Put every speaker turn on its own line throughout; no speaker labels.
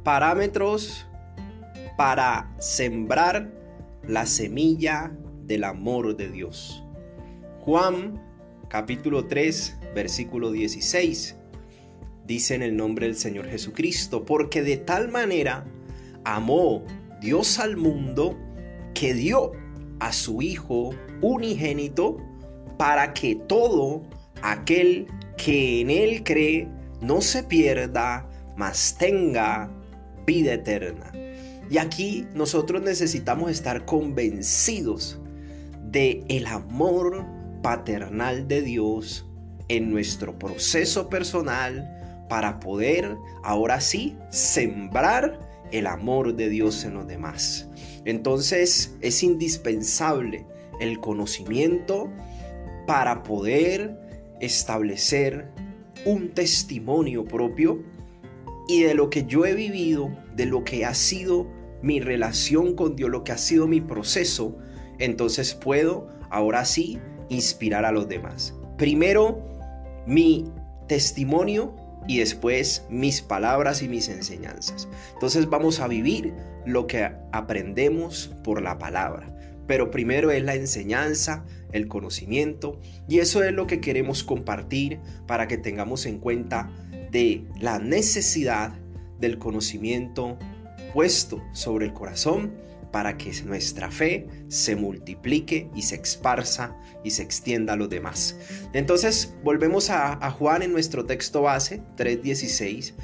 Parámetros para sembrar la semilla del amor de Dios. Juan capítulo 3 versículo 16 dice en el nombre del Señor Jesucristo: porque de tal manera amó Dios al mundo que dio a su Hijo unigénito, para que todo aquel que en Él cree no se pierda, mas tenga vida eterna. Y aquí nosotros necesitamos estar convencidos de el amor paternal de Dios en nuestro proceso personal, para poder ahora sí sembrar el amor de Dios en los demás. Entonces es indispensable el conocimiento para poder establecer un testimonio propio y de lo que yo he vivido, de lo que ha sido mi relación con Dios, lo que ha sido mi proceso. Entonces puedo ahora sí inspirar a los demás. Primero mi testimonio y después mis palabras y mis enseñanzas. Entonces vamos a vivir lo que aprendemos por la palabra. Pero primero es la enseñanza, el conocimiento, y eso es lo que queremos compartir para que tengamos en cuenta de la necesidad del conocimiento puesto sobre el corazón, para que nuestra fe se multiplique y se esparza y se extienda a los demás. Entonces volvemos a Juan en nuestro texto base 3:16.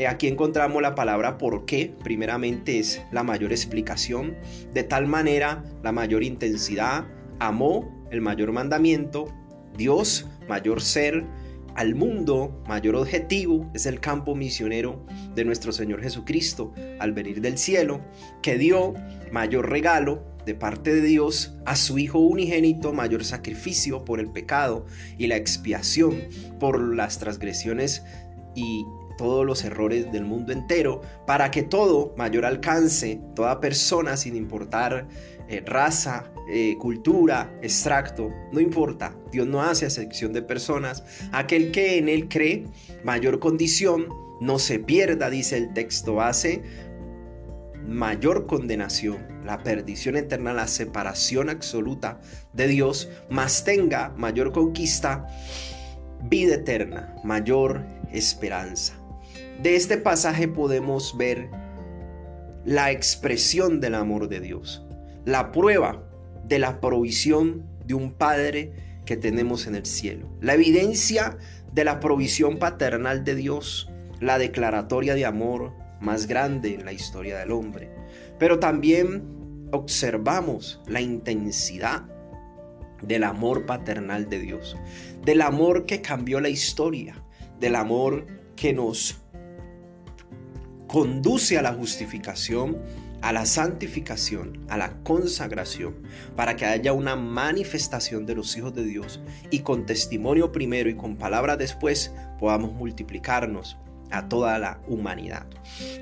Aquí encontramos la palabra por qué. Primeramente es la mayor explicación. De tal manera, la mayor intensidad. Amó, el mayor mandamiento. Dios, mayor ser. Al mundo, mayor objetivo. Es el campo misionero de nuestro Señor Jesucristo al venir del cielo, que dio mayor regalo de parte de Dios a su Hijo unigénito, mayor sacrificio por el pecado y la expiación por las transgresiones y todos los errores del mundo entero, para que todo mayor alcance, toda persona, sin importar raza, cultura, extracto, no importa. Dios no hace acepción de personas. Aquel que en Él cree, mayor condición, no se pierda, dice el texto base, mayor condenación, la perdición eterna, la separación absoluta de Dios, mas tenga mayor conquista, vida eterna, mayor esperanza. De este pasaje podemos ver la expresión del amor de Dios, la prueba de la provisión de un Padre que tenemos en el cielo, la evidencia de la provisión paternal de Dios, la declaratoria de amor más grande en la historia del hombre. Pero también observamos la intensidad del amor paternal de Dios, del amor que cambió la historia, del amor que nos conduce a la justificación, a la santificación, a la consagración, para que haya una manifestación de los hijos de Dios y con testimonio primero y con palabra después podamos multiplicarnos a toda la humanidad.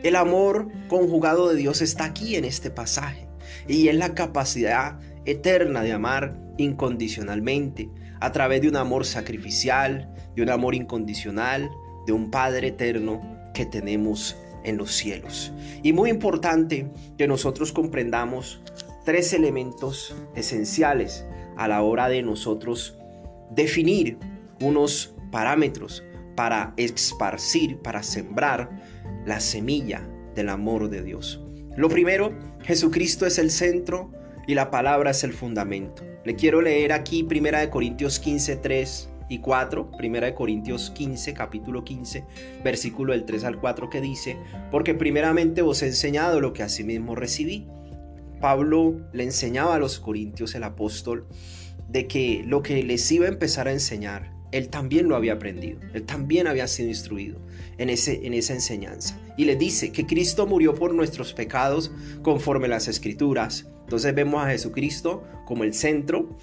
El amor conjugado de Dios está aquí en este pasaje, y es la capacidad eterna de amar incondicionalmente a través de un amor sacrificial, de un amor incondicional, de un Padre eterno que tenemos en los cielos. Y muy importante que nosotros comprendamos tres elementos esenciales a la hora de nosotros definir unos parámetros para esparcir, para sembrar la semilla del amor de Dios. Lo primero, Jesucristo es el centro y la palabra es el fundamento. Le quiero leer aquí 1 Corintios 15, 3 y 4, 1 Corintios 15, capítulo 15, versículo del 3 al 4, que dice: porque primeramente os he enseñado lo que asimismo recibí. Pablo le enseñaba a los corintios, el apóstol, de que lo que les iba a empezar a enseñar, él también lo había aprendido, él también había sido instruido en esa enseñanza. Y le dice que Cristo murió por nuestros pecados conforme a las Escrituras. Entonces vemos a Jesucristo como el centro,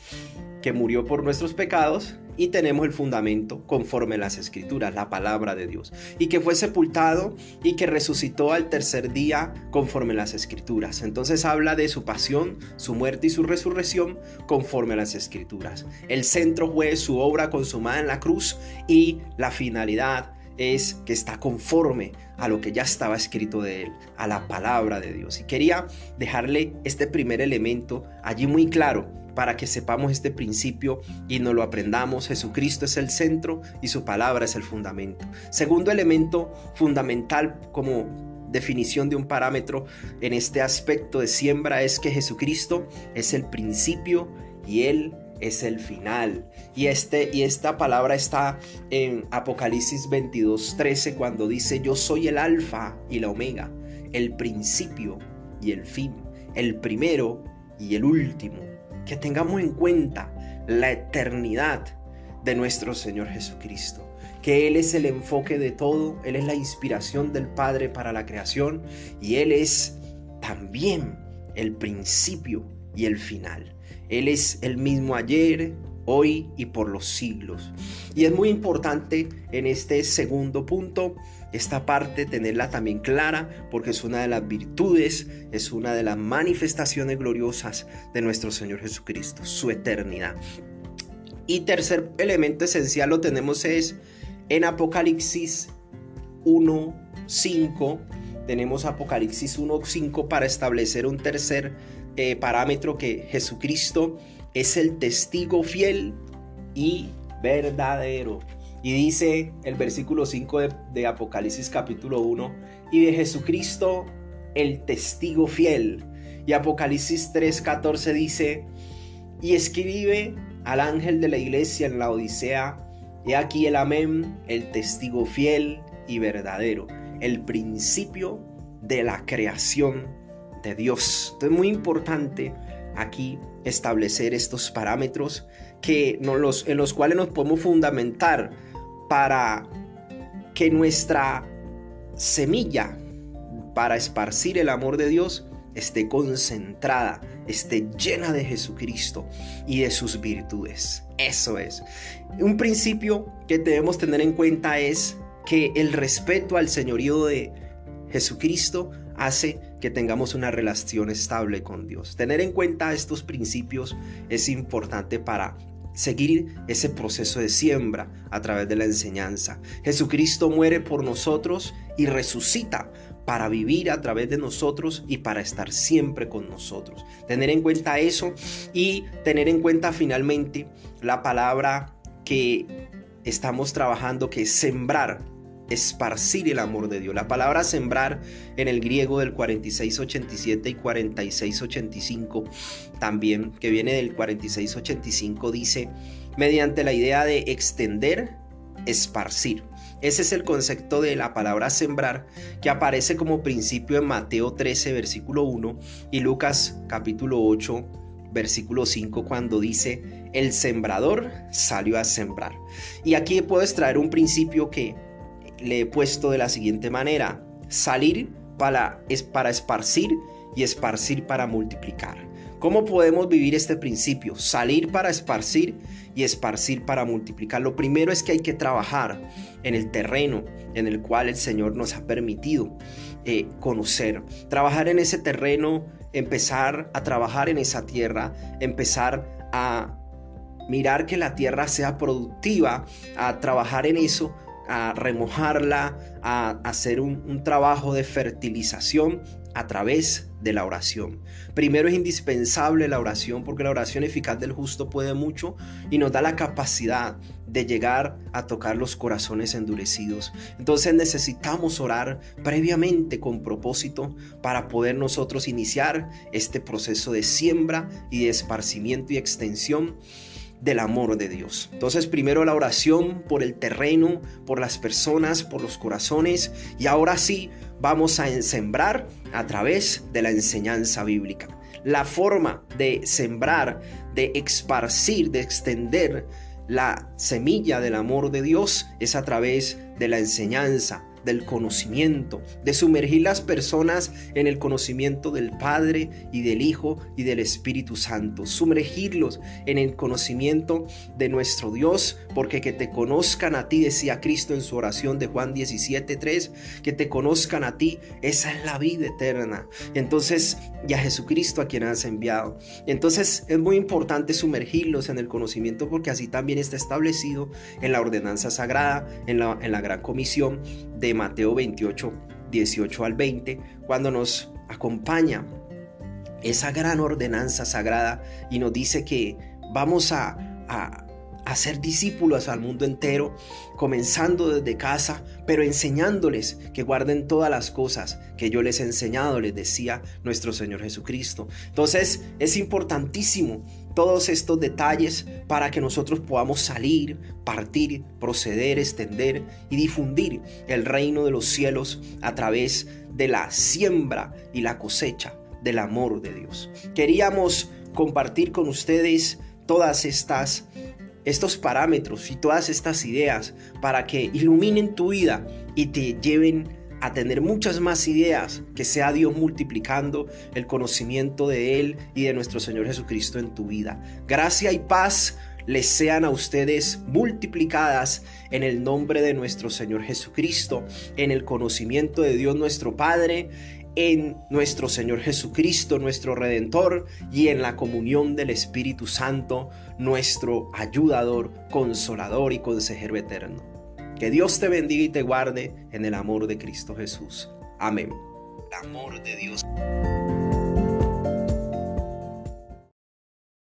que murió por nuestros pecados, y tenemos el fundamento conforme a las Escrituras, la palabra de Dios, y que fue sepultado y que resucitó al tercer día conforme a las Escrituras. Entonces habla de su pasión, su muerte y su resurrección conforme a las Escrituras. El centro fue su obra consumada en la cruz y la finalidad es que está conforme a lo que ya estaba escrito de él, a la palabra de Dios. Y quería dejarle este primer elemento allí muy claro para que sepamos este principio y nos lo aprendamos. Jesucristo es el centro y su palabra es el fundamento. Segundo elemento fundamental como definición de un parámetro en este aspecto de siembra es que Jesucristo es el principio y Él es el final. Y esta palabra está en Apocalipsis 22:13 cuando dice: yo soy el alfa y la omega, el principio y el fin, el primero y el último. Que tengamos en cuenta la eternidad de nuestro Señor Jesucristo, que Él es el enfoque de todo, Él es la inspiración del Padre para la creación y Él es también el principio y el final. Él es el mismo ayer, hoy y por los siglos. Y es muy importante en este segundo punto, esta parte tenerla también clara, porque es una de las virtudes, es una de las manifestaciones gloriosas de nuestro Señor Jesucristo, su eternidad. Y tercer elemento esencial lo tenemos es en Apocalipsis 1:5. Tenemos Apocalipsis 1:5 para establecer un tercer parámetro, que Jesucristo es el testigo fiel y verdadero. Y dice el versículo 5 de Apocalipsis capítulo 1, y de Jesucristo el testigo fiel. Y Apocalipsis 3:14 dice: y escribe al ángel de la iglesia en la Odisea, he aquí el amén, el testigo fiel y verdadero, el principio de la creación de Dios. Entonces, muy importante aquí establecer estos parámetros en los cuales nos podemos fundamentar para que nuestra semilla para esparcir el amor de Dios esté concentrada, esté llena de Jesucristo y de sus virtudes. Eso es. Un principio que debemos tener en cuenta es que el respeto al señorío de Jesucristo hace que tengamos una relación estable con Dios. Tener en cuenta estos principios es importante para seguir ese proceso de siembra a través de la enseñanza. Jesucristo muere por nosotros y resucita para vivir a través de nosotros y para estar siempre con nosotros. Tener en cuenta eso y tener en cuenta finalmente la palabra que estamos trabajando, que es sembrar, esparcir el amor de Dios. La palabra sembrar en el griego del 4687 y 4685 también, que viene del 4685, dice mediante la idea de extender, esparcir. Ese es el concepto de la palabra sembrar, que aparece como principio en Mateo 13 versículo 1 y Lucas capítulo 8 versículo 5, cuando dice: el sembrador salió a sembrar. Y aquí puedo extraer un principio que le he puesto de la siguiente manera: salir para esparcir y esparcir para multiplicar. ¿Cómo podemos vivir este principio? Salir para esparcir y esparcir para multiplicar. Lo primero es que hay que trabajar en el terreno en el cual el Señor nos ha permitido conocer. Trabajar en ese terreno, empezar a trabajar en esa tierra, empezar a mirar que la tierra sea productiva, a trabajar en eso, a remojarla, a hacer un trabajo de fertilización a través de la oración. Primero es indispensable la oración, porque la oración eficaz del justo puede mucho y nos da la capacidad de llegar a tocar los corazones endurecidos. Entonces necesitamos orar previamente con propósito para poder nosotros iniciar este proceso de siembra y de esparcimiento y extensión del amor de Dios. Entonces, primero la oración por el terreno, por las personas, por los corazones, y ahora sí vamos a sembrar a través de la enseñanza bíblica. La forma de sembrar, de esparcir, de extender la semilla del amor de Dios es a través de la enseñanza, del conocimiento, de sumergir las personas en el conocimiento del Padre y del Hijo y del Espíritu Santo, sumergirlos en el conocimiento de nuestro Dios, porque que te conozcan a ti, decía Cristo en su oración de Juan 17:3, que te conozcan a ti, esa es la vida eterna. Entonces, y a Jesucristo a quien has enviado. Entonces es muy importante sumergirlos en el conocimiento, porque así también está establecido en la ordenanza sagrada, en la gran comisión de Mateo 28, 18 al 20, cuando nos acompaña esa gran ordenanza sagrada y nos dice que vamos a hacer discípulos al mundo entero, comenzando desde casa, pero enseñándoles que guarden todas las cosas que yo les he enseñado, les decía nuestro Señor Jesucristo. Entonces es importantísimo todos estos detalles para que nosotros podamos salir, partir, proceder, extender y difundir el reino de los cielos a través de la siembra y la cosecha del amor de Dios. Queríamos compartir con ustedes todas estos parámetros y todas estas ideas para que iluminen tu vida y te lleven a tener muchas más ideas, que sea Dios multiplicando el conocimiento de Él y de nuestro Señor Jesucristo en tu vida. Gracia y paz les sean a ustedes multiplicadas en el nombre de nuestro Señor Jesucristo, en el conocimiento de Dios nuestro Padre, en nuestro Señor Jesucristo, nuestro Redentor, y en la comunión del Espíritu Santo, nuestro ayudador, consolador y consejero eterno. Que Dios te bendiga y te guarde en el amor de Cristo Jesús. Amén. El amor de Dios.